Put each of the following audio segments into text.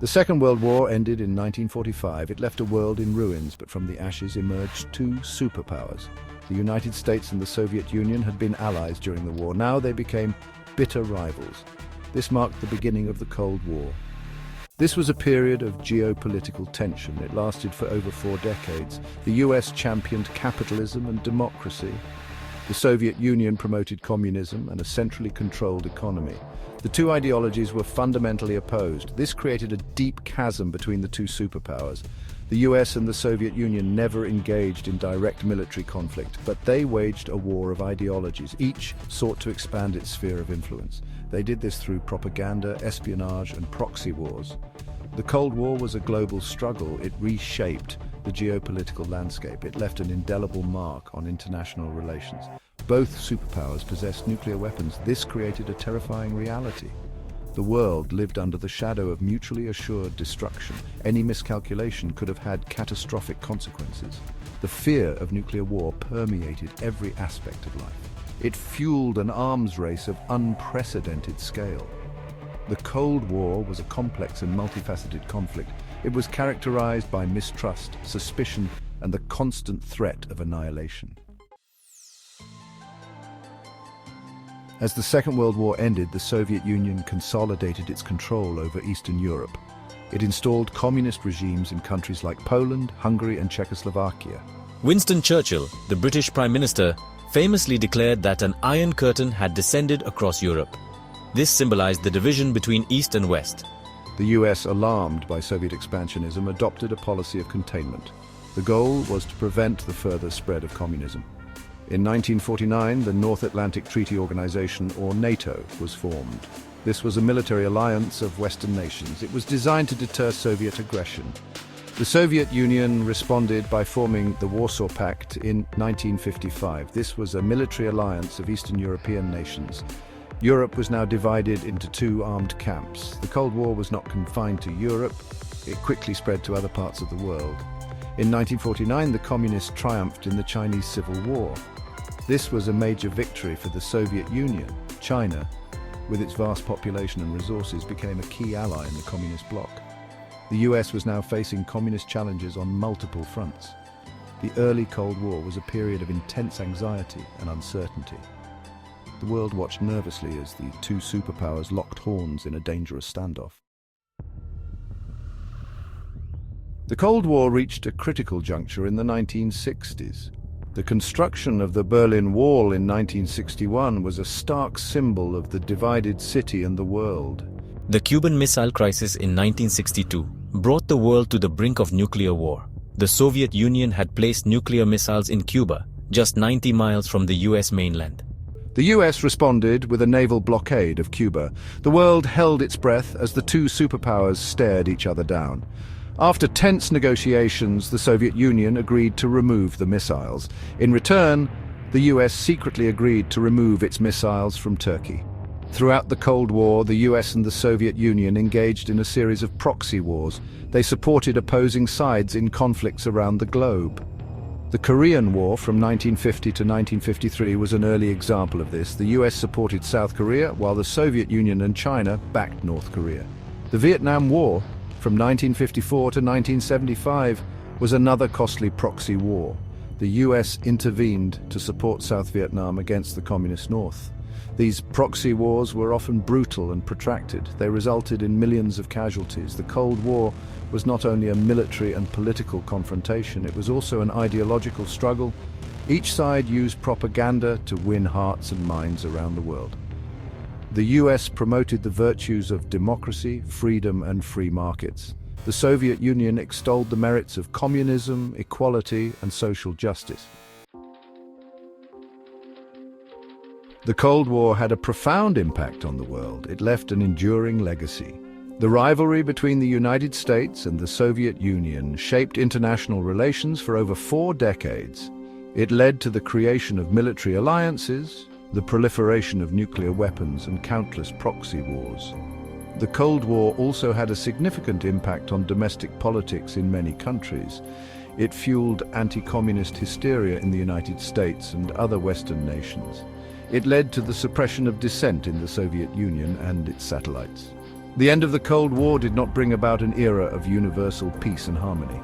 The Second World War ended in 1945. It left a world in ruins, but from the ashes emerged two superpowers. The United States and the Soviet Union had been allies during the war. Now they became bitter rivals. This marked the beginning of the Cold War. This was a period of geopolitical tension. It lasted for over 4 decades. The US championed capitalism and democracy. The Soviet Union promoted communism and a centrally controlled economy. The two ideologies were fundamentally opposed. This created a deep chasm between the two superpowers. The US and the Soviet Union never engaged in direct military conflict, but they waged a war of ideologies. Each sought to expand its sphere of influence. They did this through propaganda, espionage, and proxy wars. The Cold War was a global struggle. It reshaped the geopolitical landscape. It left an indelible mark on international relations. Both superpowers possessed nuclear weapons. This created a terrifying reality. The world lived under the shadow of mutually assured destruction. Any miscalculation could have had catastrophic consequences. The fear of nuclear war permeated every aspect of life. It fueled an arms race of unprecedented scale. The Cold War was a complex and multifaceted conflict. It was characterized by mistrust, suspicion, and the constant threat of annihilation. As the Second World War ended, the Soviet Union consolidated its control over Eastern Europe. It installed communist regimes in countries like Poland, Hungary, and Czechoslovakia. Winston Churchill, the British Prime Minister, famously declared that an Iron Curtain had descended across Europe. This symbolized the division between East and West. The US, alarmed by Soviet expansionism, adopted a policy of containment. The goal was to prevent the further spread of communism. In 1949, the North Atlantic Treaty Organization, or NATO, was formed. This was a military alliance of Western nations. It was designed to deter Soviet aggression. The Soviet Union responded by forming the Warsaw Pact in 1955. This was a military alliance of Eastern European nations. Europe was now divided into two armed camps. The Cold War was not confined to Europe. It quickly spread to other parts of the world. In 1949, the communists triumphed in the Chinese Civil War. This was a major victory for the Soviet Union. China, with its vast population and resources, became a key ally in the communist bloc. The US was now facing communist challenges on multiple fronts. The early Cold War was a period of intense anxiety and uncertainty. The world watched nervously as the two superpowers locked horns in a dangerous standoff. The Cold War reached a critical juncture in the 1960s. The construction of the Berlin Wall in 1961 was a stark symbol of the divided city and the world. The Cuban Missile Crisis in 1962 brought the world to the brink of nuclear war. The Soviet Union had placed nuclear missiles in Cuba, just 90 miles from the US mainland. The US responded with a naval blockade of Cuba. The world held its breath as the two superpowers stared each other down. After tense negotiations, the Soviet Union agreed to remove the missiles. In return, the US secretly agreed to remove its missiles from Turkey. Throughout the Cold War, the US and the Soviet Union engaged in a series of proxy wars. They supported opposing sides in conflicts around the globe. The Korean War from 1950 to 1953 was an early example of this. The US supported South Korea, while the Soviet Union and China backed North Korea. The Vietnam War from 1954 to 1975 was another costly proxy war. The US intervened to support South Vietnam against the Communist North. These proxy wars were often brutal and protracted. They resulted in millions of casualties. The Cold War was not only a military and political confrontation, it was also an ideological struggle. Each side used propaganda to win hearts and minds around the world. The US promoted the virtues of democracy, freedom, and free markets. The Soviet Union extolled the merits of communism, equality, and social justice. The Cold War had a profound impact on the world. It left an enduring legacy. The rivalry between the United States and the Soviet Union shaped international relations for over 4 decades. It led to the creation of military alliances, the proliferation of nuclear weapons, and countless proxy wars. The Cold War also had a significant impact on domestic politics in many countries. It fueled anti-communist hysteria in the United States and other Western nations. It led to the suppression of dissent in the Soviet Union and its satellites. The end of the Cold War did not bring about an era of universal peace and harmony.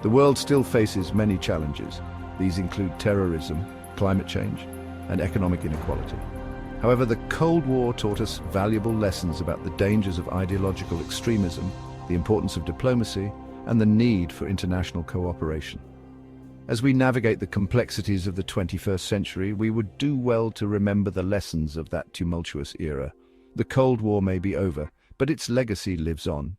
The world still faces many challenges. These include terrorism, climate change, and economic inequality. However, the Cold War taught us valuable lessons about the dangers of ideological extremism, the importance of diplomacy, and the need for international cooperation. As we navigate the complexities of the 21st century, we would do well to remember the lessons of that tumultuous era. The Cold War may be over, but its legacy lives on,